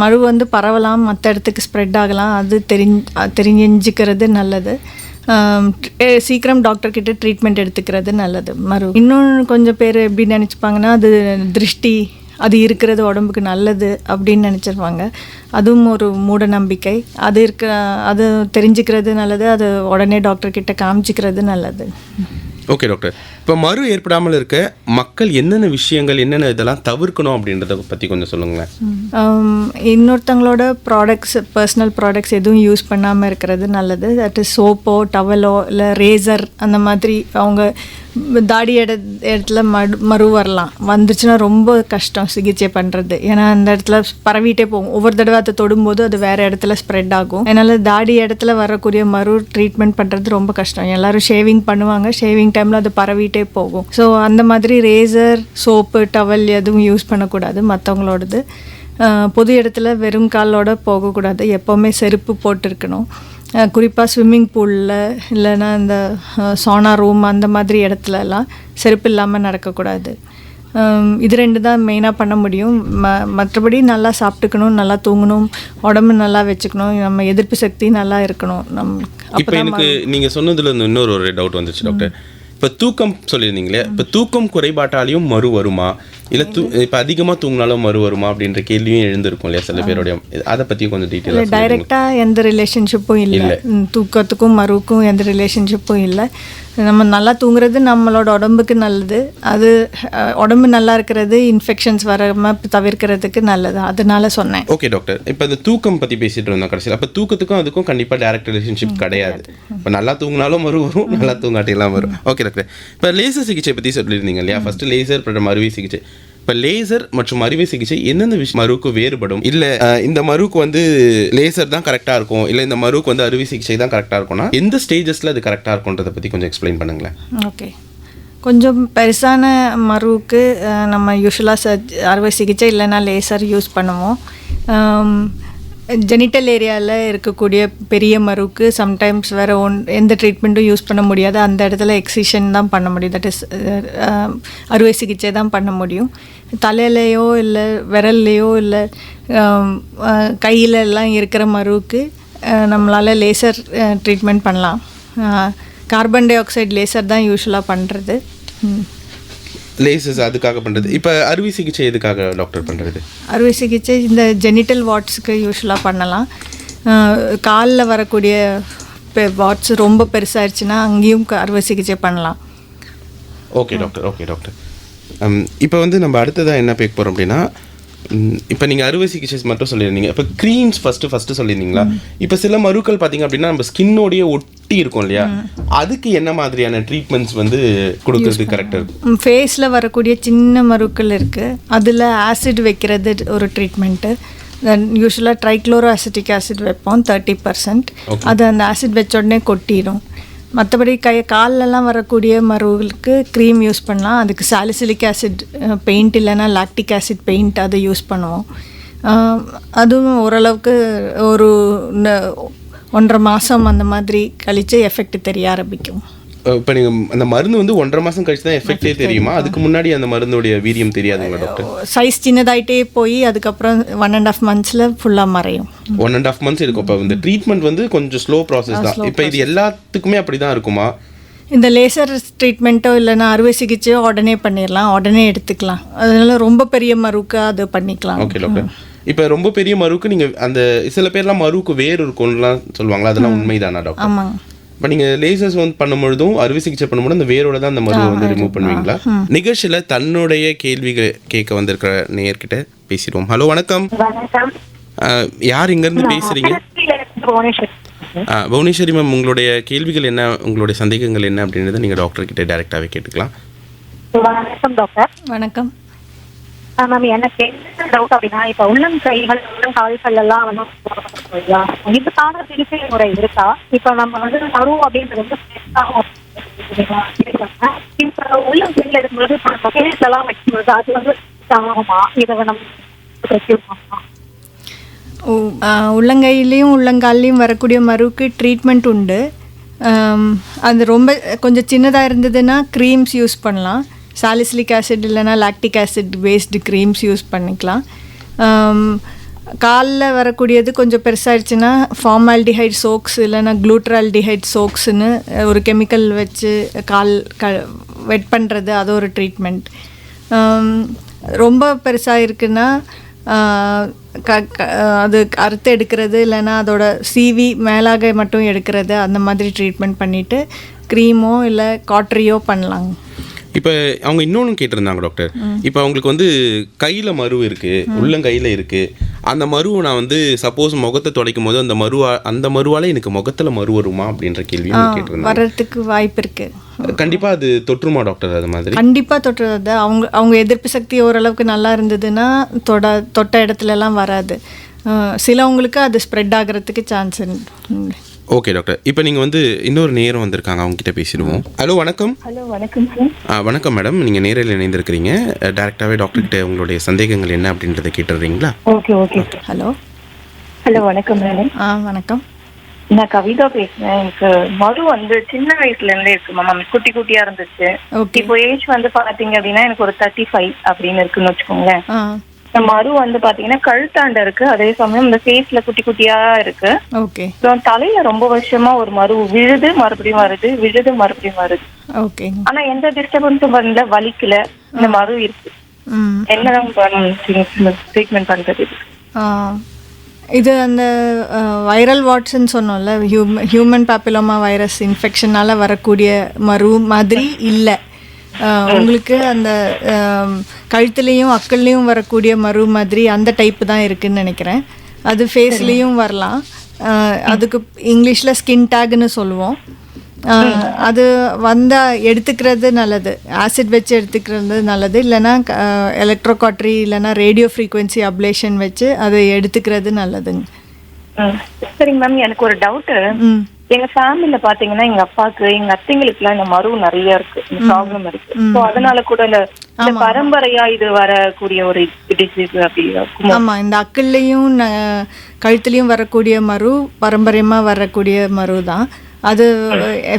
மரு வந்து பரவலாம், மற்ற இடத்துக்கு ஸ்ப்ரெட் ஆகலாம். அது தெரிஞ்சுக்கிறது நல்லது. சீக்கிரம் டாக்டர்கிட்ட ட்ரீட்மெண்ட் எடுத்துக்கிறது நல்லது. மரு இன்னொன்று கொஞ்சம் பேர் எப்படி நினச்சிப்பாங்கன்னா அது திருஷ்டி, அது இருக்கிறது உடம்புக்கு நல்லது அப்படின்னு நினச்சிருவாங்க. அதுவும் ஒரு மூட நம்பிக்கை. அது தெரிஞ்சுக்கிறது நல்லது, அது உடனே டாக்டர்கிட்ட காமிச்சிக்கிறது நல்லது. ஓகே டாக்டர், இப்போ மரு ஏற்படாமல் இருக்க மக்கள் என்னென்ன விஷயங்கள், என்னென்ன இதெல்லாம் தவிர்க்கணும் அப்படின்றத பற்றி கொஞ்சம் சொல்லுங்களேன். இன்னொருத்தங்களோட ப்ராடக்ட்ஸ், பர்சனல் ப்ராடக்ட்ஸ் எதுவும் யூஸ் பண்ணாமல் இருக்கிறது நல்லது. தட் இஸ் சோப்போ டவலோ இல்லை ரேசர் அந்த மாதிரி. அவங்க தாடி இடத்துல மரு வரலாம், வந்துச்சுன்னா ரொம்ப கஷ்டம் சிகிச்சை பண்ணுறது. ஏன்னா அந்த இடத்துல பரவிட்டே போகும். ஒவ்வொரு தடவை அதை தொடும்போது அது வேறு இடத்துல ஸ்ப்ரெட் ஆகும். அதனால் தாடி இடத்துல வரக்கூடிய மரு ட்ரீட்மெண்ட் பண்ணுறது ரொம்ப கஷ்டம். எல்லோரும் ஷேவிங் பண்ணுவாங்க, ஷேவிங் டைமில் அது பரவிட்டே போகும். ஸோ அந்த மாதிரி ரேசர், சோப்பு, டவல் எதுவும் யூஸ் பண்ணக்கூடாது மற்றவங்களோடது. பொது இடத்துல வெறும் காலோட போகக்கூடாது, எப்போவுமே செருப்பு போட்டிருக்கணும். குறிப்பாக ஸ்விம்மிங் பூலில் இல்லைன்னா இந்த சானா ரூம் அந்த மாதிரி இடத்துலலாம் செருப்பு இல்லாமல் நடக்கக்கூடாது. இது 2 தான் மெயினாக பண்ண முடியும். மற்றபடி நல்லா சாப்பிட்டுக்கணும், நல்லா தூங்கணும், உடம்பு நல்லா வச்சுக்கணும், நம்ம எதிர்ப்பு சக்தி நல்லா இருக்கணும். இப்போ எனக்கு நீங்கள் சொன்னதுல இன்னொரு ஒரு டவுட் வந்துச்சு டாக்டர். இப்போ தூக்கம் சொல்லியிருந்தீங்களே, இப்போ தூக்கம் குறைபாட்டாலையும் மறு வருமா, இல்லை இப்போ அதிகமாக தூங்கினாலும் மறு வருமா அப்படின்ற கேள்வியும் எழுந்திருக்கும் இல்லையா சில பேருடைய. அதை பற்றி கொஞ்சம் டீட்டெயிலாக. டைரெக்டாக எந்த ரிலேஷன்ஷிப்பும் இல்லை, தூக்கத்துக்கும் மருவுக்கும் எந்த ரிலேஷன்ஷிப்பும் இல்லை. நம்ம நல்லா தூங்குறது நம்மளோட உடம்புக்கு நல்லது. அது உடம்பு நல்லா இருக்கிறது இன்ஃபெக்ஷன்ஸ் வராமல் தவிர்க்கிறதுக்கு நல்லது, அதனால சொன்னேன். ஓகே டாக்டர், இப்போ இந்த தூக்கம் பற்றி பேசிட்டு இருந்தோம் கடைசியில். அப்போ தூக்கத்துக்கும் அதுக்கும் கண்டிப்பாக டைரக்ட் ரிலேஷன்ஷிப் கிடையாது. இப்போ நல்லா தூங்கினாலும் மறு வரும், நல்லா தூங்காட்டிலாம் வரும். ஓகே டாக்டர், இப்போ லேசர் சிகிச்சை பற்றி சொல்லியிருந்தீங்க இல்லையா, ஃபர்ஸ்ட் லேசர் அப்புறம் அறுவை சிகிச்சை. இப்போ லேசர் மற்றும் அறுவை சிகிச்சை எந்தெந்த மருவுக்கு வேறுபடும், இல்லை இந்த மருவுக்கு வந்து லேசர் தான் கரெக்டாக இருக்கும், இல்லை இந்த மருவுக்கு வந்து அறுவை சிகிச்சை தான் கரெக்டாக இருக்கும்னா எந்த ஸ்டேஜஸில் அது கரெக்டாக இருக்கும்ன்றதை பற்றி கொஞ்சம் எக்ஸ்பிளைன் பண்ணுங்களேன். ஓகே, கொஞ்சம் பெருசான மருவுக்கு நம்ம யூஸ்வலாக அறுவை சிகிச்சை இல்லைன்னா லேசர் யூஸ் பண்ணுவோம். ஜெனிட்டல் ஏரியாவில் இருக்கக்கூடிய பெரிய மருவுக்கு சம்டைம்ஸ் வேறு எந்த ட்ரீட்மெண்ட்டும் யூஸ் பண்ண முடியாது. அந்த இடத்துல எக்ஸிஷன் தான் பண்ண முடியும், தட் இஸ் அறுவை சிகிச்சை தான் பண்ண முடியும். தலையிலையோ இல்லை விரல்லையோ இல்லை கையிலெல்லாம் இருக்கிற மருவுக்கு நம்மளால் லேசர் ட்ரீட்மெண்ட் பண்ணலாம். கார்பன் டை ஆக்சைடு லேசர் தான் யூஸ்வலாக பண்ணுறது. லேசஸ் அதுக்காக பண்ணுறது. இப்போ அறுவை சிகிச்சை எதுக்காக டாக்டர் பண்ணுறது? அறுவை சிகிச்சை இந்த ஜெனிட்டல் வாட்ஸுக்கு யூஸ்வலாக பண்ணலாம். காலில் வரக்கூடிய வாட்ஸ் ரொம்ப பெருசாகிடுச்சுன்னா அங்கேயும் அறுவை சிகிச்சை பண்ணலாம். Okay doctor, okay doctor. இப்போ வந்து நம்ம அடுத்ததாக என்ன பேக்க போகிறோம் அப்படின்னா, இப்போ நீங்கள் அறுவை சிகிச்சை மட்டும் சொல்லியிருந்தீங்க. இப்போ க்ரீம்ஸ் ஃபஸ்ட்டு சொல்லியிருந்தீங்களா? இப்போ சில மருக்கள் பார்த்தீங்க அப்படின்னா நம்ம ஸ்கின்னோடைய ஒட்டி இருக்கும் இல்லையா, அதுக்கு என்ன மாதிரியான ட்ரீட்மெண்ட்ஸ் வந்து கொடுக்கறது கரெக்டாக இருக்கும்? ஃபேஸில் வரக்கூடிய சின்ன மருக்கள் இருக்குது, அதில் ஆசிட் வைக்கிறது ஒரு ட்ரீட்மெண்ட்டு. தென் யூஸ்வலாக ட்ரைக்ளோரோ அசிட்டிக் ஆசிட் வைப்போம் 30%. அது அந்த ஆசிட் வச்ச உடனே கொட்டிடும். மற்றபடி காலெல்லாம் வரக்கூடிய மருவுகளுக்கு க்ரீம் யூஸ் பண்ணலாம். அதுக்கு சாலிசிலிக் ஆசிட் பெயிண்ட் இல்லைன்னா லாக்டிக் ஆசிட் பெயிண்ட் அதை யூஸ் பண்ணுவோம். அதுவும் ஓரளவுக்கு ஒரு 1.5 மாதம் அந்த மாதிரி கழித்து எஃபெக்ட் தெரிய ஆரம்பிக்கும். இப்போ நீங்கள் அந்த மருந்து வந்து 1.5 மாதம் கழிச்சு தான் எஃபெக்டே தெரியுமா? அதுக்கு முன்னாடி அந்த மருந்துடைய வீரியம் தெரியாதுங்களா டாக்டர்? சைஸ் சின்னதாயிட்டே போய் அதுக்கப்புறம் 1.5 மந்த்ஸில் ஃபுல்லாக மறையும். 1.5 மந்த்ஸ் இருக்கும். இப்போ இந்த ட்ரீட்மெண்ட் வந்து கொஞ்சம் ஸ்லோ ப்ராசஸ் தான். இப்போ இது எல்லாத்துக்குமே அப்படி தான் இருக்குமா? இந்த லேசர் ட்ரீட்மெண்ட்டோ இல்லைன்னா அறுவை சிகிச்சையோ உடனே பண்ணிடலாம், உடனே எடுத்துக்கலாம். அதனால ரொம்ப பெரிய மருவுக்கு அது பண்ணிக்கலாம். ஓகே டாக்டர், இப்போ ரொம்ப பெரிய மருவுக்கு நீங்கள் அந்த சில பேர்லாம் மருவுக்கு வேறு இருக்கும்லாம் சொல்லுவாங்களா, அதெல்லாம் உண்மைதானா டாக்டர்? ஆமாங்க. இப்போ நீங்கள் லேசர்ஸ் வந்து பண்ணும்பொழுதும் அறுவை சிகிச்சை பண்ணும்போது அந்த வேரோட தான் அந்த மருவை வந்து ரிமூவ் பண்ணுவீங்களா? நிகழ்ச்சியில் தன்னுடைய கேள்விகள் கேட்க வந்திருக்கிற நேயர்கிட்ட பேசிடுவோம். ஹலோ, வணக்கம். யார் இங்கேருந்து பேசுகிறீங்க? புவனேஸ்வரி மேம், உங்களுடைய கேள்விகள் என்ன, உங்களுடைய சந்தேகங்கள் என்ன அப்படின்றத நீங்கள் டாக்டர்கிட்ட டைரெக்டாகவே கேட்டுக்கலாம். வணக்கம் டாக்டர். வணக்கம் மேம், எனக்கு என்ன டவுட் அப்படின்னா, இப்போ உள்ளங்கைகள் உள்ளங்கால்கள் எல்லாம் வந்து இதுக்கான சிகிச்சை முறை இருக்கா? இப்போ நம்ம வந்து மரு அப்படின்றது வந்து இப்போ உள்ளங்கையில் இருக்கும்போது எல்லாம் வைக்கும்போது அது வந்து ஆகுமா? இதை நம்ம உள்ளங்கையிலையும் உள்ளங்கால்லையும் வரக்கூடிய மருவுக்கு ட்ரீட்மெண்ட் உண்டு. அது ரொம்ப கொஞ்சம் சின்னதாக இருந்ததுன்னா க்ரீம்ஸ் யூஸ் பண்ணலாம். சாலிசிலிக் ஆசிட் இல்லைன்னா lactic acid based creams use பண்ணிக்கலாம். காலில் வரக்கூடியது கொஞ்சம் பெருசாகிடுச்சுன்னா ஃபார்மால்டிஹைட் சோக்ஸ் இல்லைன்னா க்ளூட்ரால்டிஹைட் சோக்ஸ்னு ஒரு கெமிக்கல் வச்சு கால் வெட் பண்ணுறது, அது ஒரு ட்ரீட்மெண்ட். ரொம்ப பெருசாக இருக்குன்னா அது அறுத்து எடுக்கிறது இல்லைன்னா அதோட சீவி மேலாக மட்டும் எடுக்கிறது, அந்த மாதிரி ட்ரீட்மெண்ட் பண்ணிவிட்டு க்ரீமோ இல்லை காட்ரியோ பண்ணலாங்க. இப்போ அவங்க இன்னொன்று கேட்டிருந்தாங்க டாக்டர். இப்போ அவங்களுக்கு வந்து கையில் மரு இருக்குது, உள்ளங்கையில் இருக்குது. அந்த மருவை நான் வந்து சப்போஸ் முகத்தை துடைக்கும் போது அந்த மருவால் எனக்கு முகத்தில் மரு வருமா அப்படின்ற கேள்வி கேட்டிருந்தாங்க. வர்றதுக்கு வாய்ப்பு இருக்குது. கண்டிப்பாக அது தொற்றுமா டாக்டர்? அது மாதிரி கண்டிப்பாக தொற்றுறது. அவங்க எதிர்ப்பு சக்தி ஓரளவுக்கு நல்லா இருந்ததுன்னா தொட்ட இடத்துலலாம் வராது. சிலவங்களுக்கு அது ஸ்ப்ரெட் ஆகிறதுக்கு சான்ஸ் உண்டு. ஓகே டாக்டர், இப்போ நீங்கள் வந்து இன்னொரு நேரம் வந்திருக்காங்க, அவங்க கிட்ட பேசிடுவோம். ஹலோ, வணக்கம். ஹலோ, வணக்கம் சார். வணக்கம் மேடம், நீங்கள் நேரில் இணைந்திருக்கிறீங்க. டேரெக்டாகவே டாக்டர் கிட்ட உங்களுடைய சந்தேகங்கள் என்ன அப்படின்றத கேட்டுடுறீங்களா? Okay okay. ஹலோ ஹலோ, வணக்கம் மேடம். வணக்கம். நான் கவிதா பேசுறேன். எனக்கு மறு வந்து சின்ன வயசுல இருந்தே இருக்கு மேம். குட்டி குட்டியா இருந்துச்சு. ஓகே. இப்போ ஏஜ் வந்து பாத்தீங்க அப்படின்னா எனக்கு ஒரு 35 அப்படின்னு இருக்குன்னு வச்சுக்கோங்களேன். ஆ இந்த மறு வந்து பாத்தீங்கன்னா கழுத்தாண்ட இருக்கு, அதே சமயம் இந்த ஃபேஸ்ல குட்டி குட்டியா இருக்கு. ஓகே. அப்புறம் தலையில ரொம்ப வருஷமா ஒரு மறு விழுது மறுபடியும் வருது, விழுது மறுபடியும் வருது. ஓகே. ஆனா எந்த டிஸ்டர்பன்ஸும் வரல, வலிக்கல. இந்த மறு இருக்கு. ம். என்னதான் ட்ரீட்மெண்ட் பண்றது? ஆ, இது அந்த வைரல் வாட்ஸ்ன்னு சொன்னோம்ல, ஹியூமன் பேப்பிலோமா வைரஸ் இன்ஃபெக்ஷனால் வரக்கூடிய மரு மாதிரி இல்லை. உங்களுக்கு அந்த கழுத்துலேயும் அக்கல்லையும் வரக்கூடிய மரு மாதிரி அந்த டைப்பு தான் இருக்குதுன்னு நினைக்கிறேன். அது ஃபேஸ்லேயும் வரலாம். அதுக்கு இங்கிலீஷில் ஸ்கின் டேக்னு சொல்லுவோம். அது வந்தால் எடுத்துக்கிறது நல்லது, ஆசிட் வச்சு எடுத்துக்கிறது நல்லது. இல்லைன்னா எலக்ட்ரோகாட்ரி இல்லைன்னா ரேடியோ ஃப்ரீக்வன்சி அப்ளேஷன் வச்சு அதை எடுத்துக்கிறது நல்லதுங்க. சரிங்க மேம், எனக்கு ஒரு டவுட்டு. எங்க ஃபேமிலில பாத்தீங்கன்னா எங்க அப்பாக்கு எங்க அத்தைங்களுக்கு எல்லாம் இந்த மரு நிறைய இருக்கு, இந்த ப்ராப்ளம் இருக்கு. சோ அதனால கூட இந்த பரம்பரையா இது வரக்கூடிய ஒரு டிசீஸ் அப்படி இருக்கும். ஆமா, இந்த அக்கல்லையும் கழுத்துலையும் வரக்கூடிய மரு பரம்பரியமா வரக்கூடிய மரு தான். அது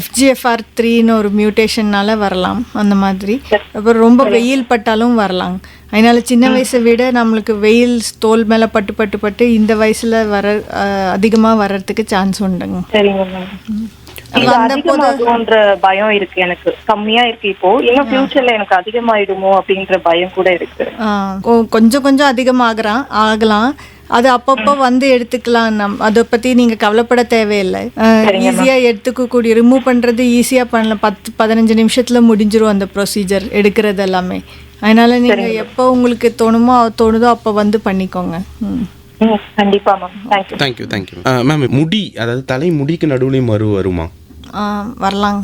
FGFR3ன்னு ஒரு மியூட்டேஷன்னால வரலாம் அந்த மாதிரி. அப்புறம் ரொம்ப வெயில் பட்டாலும் வரலாம். அதனால சின்ன வயசை விட நம்மளுக்கு வெயில் தோல் மேலே பட்டு பட்டு பட்டு இந்த வயசுல அதிகமாக வர்றதுக்கு சான்ஸ் உண்டுங்க. சரிங்க மேம். அதிகமாகும்ன்ற பயம் இருக்கு எனக்கு. கம்மியா இருக்கு இப்போ, இன்னும் ஃபியூச்சர்ல எனக்கு அதிகமாயிடுமோ அப்படின்ற பயம் கூட இருக்கு. கொஞ்சம் கொஞ்சம் ஆகலாம். அது அப்பப்போ வந்து எடுத்துக்கலாம். அதை பற்றி நீங்கள் கவலைப்பட தேவையில்லை. ஈஸியாக எடுத்துக்கக்கூடிய, ரிமூவ் பண்ணுறது ஈஸியாக பண்ணலாம். 10-15 நிமிஷத்தில் முடிஞ்சிரும் அந்த ப்ரொசீஜர் எடுக்கிறது எல்லாமே. அதனால நீங்கள் எப்போ உங்களுக்கு தோணுதோ அப்போ வந்து பண்ணிக்கோங்க. கண்டிப்பா மேம். தேங்க்யூ. தேங்க்யூ. மேம், முடி, அதாவது தலை முடிக்கு நடுவுலையும் மறு வருமா? வரலாம்.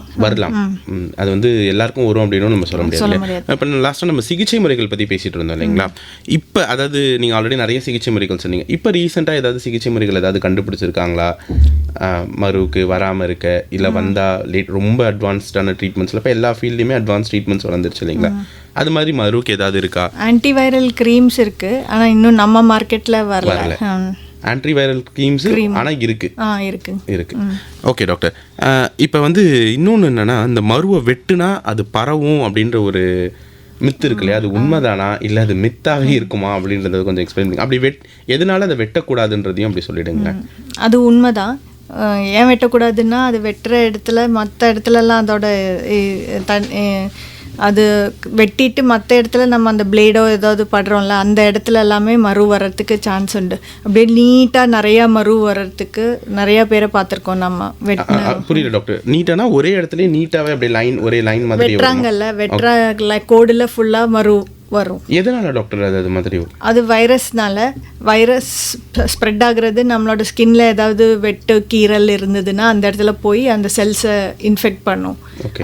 அது வந்து எல்லாருக்கும் வரும் அப்படின்னு நம்ம சொல்ல முடியாது. இப்போ லாஸ்ட்டாக நம்ம சிகிச்சை முறைகள் பற்றி பேசிட்டு இருந்தோம் இல்லைங்களா? இப்போ அதாவது நீங்கள் ஆல்ரெடி நிறைய சிகிச்சை முறைகள் சொன்னீங்க. இப்போ ரீசெண்டாக ஏதாவது சிகிச்சை முறைகள் ஏதாவது கண்டுபிடிச்சிருக்காங்களா மருவுக்கு வராமல் இருக்க? இல்லை வந்தால் ரொம்ப அட்வான்ஸ்டான ட்ரீட்மெண்ட்ஸில் இப்போ எல்லா ஃபீல்ட்லையுமே அட்வான்ஸ் ட்ரீட்மெண்ட்ஸ் வளர்ந்துருச்சு இல்லைங்களா? அது மாதிரி மருவுக்கு ஏதாவது இருக்கா? ஆன்டிவைரல் க்ரீம்ஸ் இருக்குது, ஆனால் இன்னும் நம்ம மார்க்கெட்டில் வரல. ஆன்டிவைரல் க்ரீம்ஸ் ஆனால் இருக்கு. ஓகே டாக்டர், இப்போ வந்து இன்னொன்று என்னென்னா, இந்த மருவை வெட்டுனா அது பரவும் அப்படின்ற ஒரு மித்து இருக்கு இல்லையா? அது உண்மைதானா இல்லை அது மித்தாவே இருக்குமா அப்படின்றத கொஞ்சம் எக்ஸ்பிளைன் பண்ணுங்க. அப்படி எதனால அதை வெட்டக்கூடாதுன்றதையும் அப்படி சொல்லிடுங்க. அது உண்மைதான். ஏன் வெட்டக்கூடாதுன்னா, அது வெட்டுற இடத்துல மற்ற இடத்துலலாம் அதோட அது வெட்டிட்டு மற்ற இடத்துல நம்ம அந்த பிளேடோ ஏதாவது படுறோம்ல, அந்த இடத்துல எல்லாமே மரு வர்றதுக்கு சான்ஸ் உண்டு. அப்படியே நீட்டாக நிறையா மரு வர்றதுக்கு நிறையா பேரை பார்த்துருக்கோம் நம்ம. புரியல டாக்டர், நீட்டானா ஒரே இடத்துல நீட்டாகவே அப்படியே ஒரே லைன் மாதிரி வெட்டுறாங்கல்ல, வெட்டுற கோடில் ஃபுல்லாக மரு வரும். எதனால டாக்டர் அது மாதிரி? அது வைரஸ் ஸ்ப்ரெட் ஆகுறது. நம்மளோட ஸ்கின்ல ஏதாவது வெட்டு கீரல் இருந்ததுன்னா அந்த இடத்துல போய் அந்த செல்ஸை இன்ஃபெக்ட் பண்ணும்.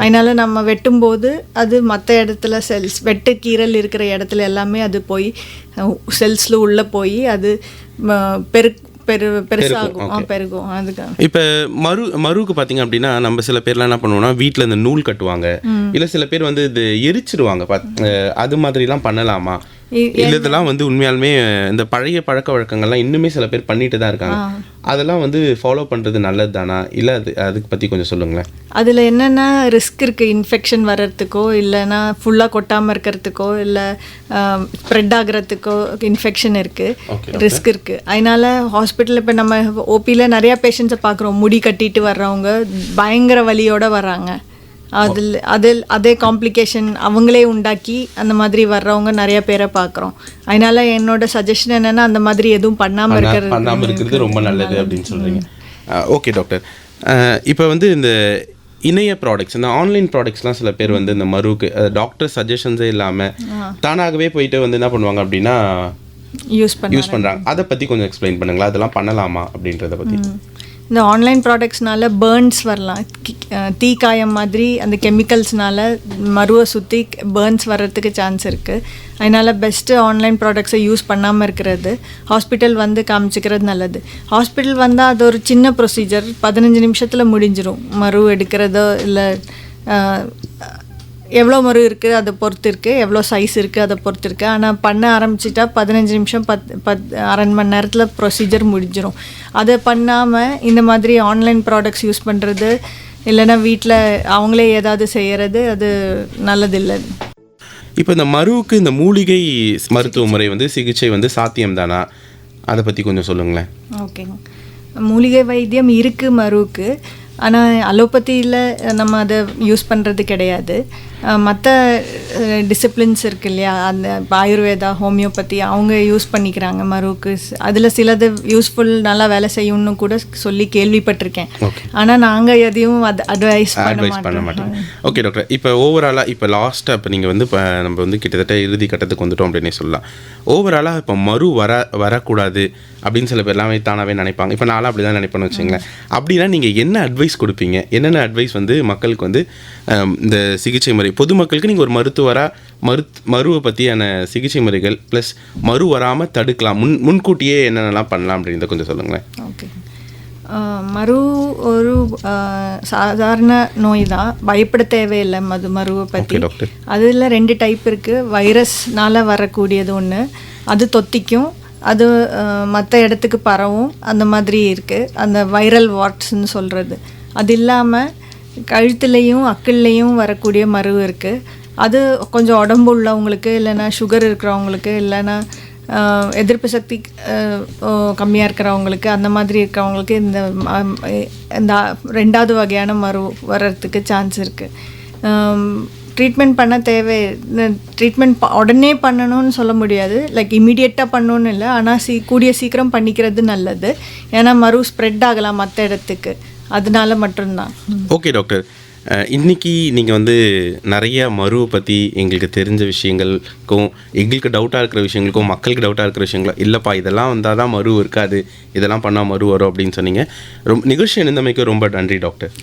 அதனால நம்ம வெட்டும்போது அது மற்ற இடத்துல வெட்டு கீரல் இருக்கிற இடத்துல எல்லாமே அது போய் செல்ஸ்ல உள்ள போய் அது பெருகும். அதுக்கு இப்போ மருவுக்கு பார்த்தீங்க அப்படின்னா, நம்ம சில பேர்லாம் என்ன பண்ணுவோம்னா, வீட்டில் இந்த நூல் கட்டுவாங்க, இல்லை சில பேர் வந்து இது எரிச்சிடுவாங்க. அது மாதிரிலாம் பண்ணலாமா? இல்லை இதெல்லாம் வந்து உண்மையாலுமே இந்த பழைய பழக்க வழக்கங்கள்லாம் இன்னுமே சில பேர் பண்ணிட்டு தான் இருக்காங்க. அதெல்லாம் வந்து ஃபாலோ பண்ணுறது நல்லது தானா? இல்லை அதுக்கு பற்றி கொஞ்சம் சொல்லுங்களேன். அதில் என்னென்னா ரிஸ்க் இருக்குது. இன்ஃபெக்ஷன் வர்றதுக்கோ இல்லைன்னா ஃபுல்லாக கொட்டாமல் இருக்கிறதுக்கோ இல்லை ஸ்ப்ரெட் ஆகிறதுக்கோ இன்ஃபெக்ஷன் இருக்குது, ரிஸ்க் இருக்குது. அதனால் ஹாஸ்பிட்டலில் இப்போ நம்ம ஓபியில் நிறையா பேஷண்ட்ஸை பார்க்குறோம். முடி கட்டிட்டு வர்றவங்க பயங்கர வலியோடு வர்றாங்க. அதே காம்ப்ளிகேஷன் அவங்களே உண்டாக்கி அந்த மாதிரி வர்றவங்க நிறைய பேரை பார்க்குறோம். அதனால என்னோட சஜஷன் என்னன்னா, அந்த மாதிரி எதுவும் பண்ணாமல் இருக்கிறது ரொம்ப நல்லது அப்படின்னு சொல்றீங்க. ஓகே டாக்டர், இப்போ வந்து இந்த இணைய ப்ராடக்ட்ஸ், இந்த ஆன்லைன் ப்ராடக்ட்ஸ்லாம் சில பேர் வந்து இந்த மருவுக்கு டாக்டர் சஜஷன்ஸே இல்லாமல் தானாகவே போயிட்டு வந்து என்ன பண்ணுவாங்க அப்படின்னா யூஸ் பண்ணுறாங்க. அதை பற்றி கொஞ்சம் எக்ஸ்பிளைன் பண்ணுங்களா? அதெல்லாம் பண்ணலாமா அப்படின்றத பற்றி? இந்த ஆன்லைன் ப்ராடக்ட்ஸ்னால பேர்ன்ஸ் வரலாம். தீக்காயம் மாதிரி அந்த கெமிக்கல்ஸ்னால மருவை சுற்றி பேர்ன்ஸ் வர்றதுக்கு சான்ஸ் இருக்குது. அதனால் பெஸ்ட்டு ஆன்லைன் ப்ராடக்ட்ஸை யூஸ் பண்ணாமல் இருக்கிறது, ஹாஸ்பிட்டல் வந்து காமிச்சிக்கிறது நல்லது. ஹாஸ்பிட்டல் வந்தால் அது ஒரு சின்ன ப்ரொசீஜர், 15 நிமிஷத்தில் முடிஞ்சிடும். மரு எடுக்கிறதோ இல்லை எவ்வளோ மரு இருக்குது அதை பொறுத்து இருக்குது, எவ்வளோ சைஸ் இருக்குது அதை பொறுத்து இருக்குது. ஆனால் பண்ண ஆரம்பிச்சிட்டா 15 நிமிஷம் அரை மணி நேரத்தில் ப்ரொசீஜர் முடிஞ்சிடும். அதை பண்ணாமல் இந்த மாதிரி ஆன்லைன் ப்ராடக்ட்ஸ் யூஸ் பண்ணுறது இல்லைன்னா வீட்டில் அவங்களே ஏதாவது செய்கிறது அது நல்லதில்லை. இப்போ இந்த மருவுக்கு இந்த மூலிகை மருத்துவ முறை வந்து சிகிச்சை வந்து சாத்தியம் தானா, அதை பற்றி கொஞ்சம் சொல்லுங்களேன். ஓகேங்க. மூலிகை வைத்தியம் இருக்குது மருவுக்கு, ஆனால் அலோபதியில் நம்ம அதை யூஸ் பண்ணுறது கிடையாது. மற்ற டிசிப்ளின்ஸ் இருக்கு இல்லையா, அந்த ஆயுர்வேதா, ஹோமியோபதி அவங்க யூஸ் பண்ணிக்கிறாங்க மருவுக்கு. அதில் சிலது யூஸ்ஃபுல் நல்லா வேலை செய்யணும்னு கூட சொல்லி கேள்விப்பட்டிருக்கேன். ஆனால் நாங்கள் எதையும் அட்வைஸ் பண்ண மாட்டோம். ஓகே டாக்டர், இப்போ ஓவராலாக இப்போ லாஸ்ட்டாக இப்போ நீங்கள் வந்து இப்போ நம்ம வந்து கிட்டத்தட்ட இறுதி கட்டத்துக்கு வந்துட்டோம் அப்படின்னே சொல்லலாம். ஓவராலாக இப்போ மரு வரக்கூடாது அப்படின்னு சில பேர் எல்லாமே தானாகவே நினைப்பாங்க. இப்போ நானும் அப்படி தான் நினைப்பேன்னு வச்சுங்களேன். அப்படின்னா நீங்கள் என்ன அட்வைஸ் கொடுப்பீங்க? என்னென்ன அட்வைஸ் வந்து மக்களுக்கு வந்து இந்த சிகிச்சை முறை பொதுமக்களுக்கு நீங்கள் ஒரு மருத்துவராக மருவை பற்றியான சிகிச்சை முறைகள் ப்ளஸ் மரு வராமல் தடுக்கலாம், முன்கூட்டியே என்னென்னலாம் பண்ணலாம் அப்படின்றத கொஞ்சம் சொல்லுங்களேன். ஓகே. மரு ஒரு சாதாரண நோய் தான், பயப்பட தேவையில்லை மருவை பற்றி. அதில் 2 டைப் இருக்குது. வைரஸ்னால் வரக்கூடியது ஒன்று, அது தொத்திக்கும், அது மற்ற இடத்துக்கு பரவும், அந்த மாதிரி இருக்குது. அந்த வைரல் வாட்ஸ்ன்னு சொல்கிறது. அது இல்லாமல் கழுத்துலேயும் அக்கிள்லேயும் வரக்கூடிய மரு இருக்குது. அது கொஞ்சம் உடம்பு உள்ளவங்களுக்கு, இல்லைன்னா சுகர் இருக்கிறவங்களுக்கு, இல்லைன்னா எதிர்ப்பு சக்தி கம்மியாக இருக்கிறவங்களுக்கு, அந்த மாதிரி இருக்கிறவங்களுக்கு இந்த 2வது வகையான மரு வர்றதுக்கு சான்ஸ் இருக்குது. ட்ரீட்மெண்ட் பண்ண ட்ரீட்மெண்ட் உடனே பண்ணணும்னு சொல்ல முடியாது, லைக் இமீடியட்டாக பண்ணணும்னு இல்லை. ஆனால் கூடிய சீக்கிரம் பண்ணிக்கிறது நல்லது. ஏன்னா மரு ஸ்ப்ரெட் ஆகலாம் மற்ற இடத்துக்கு, அதனால மட்டும்தான். ஓகே டாக்டர், இன்றைக்கி நீங்கள் வந்து நிறைய மருவை பற்றி எங்களுக்கு தெரிஞ்ச விஷயங்களுக்கும், எங்களுக்கு டவுட்டாக இருக்கிற விஷயங்களுக்கும், மக்களுக்கு டவுட்டாக இருக்கிற விஷயங்களும், இல்லைப்பா இதெல்லாம் வந்தால் தான் மரு இருக்காது, இதெல்லாம் பண்ணால் மரு வரும் அப்படின்னு சொன்னீங்க. நிகழ்ச்சி இருந்தமைக்கு ரொம்ப நன்றி டாக்டர்.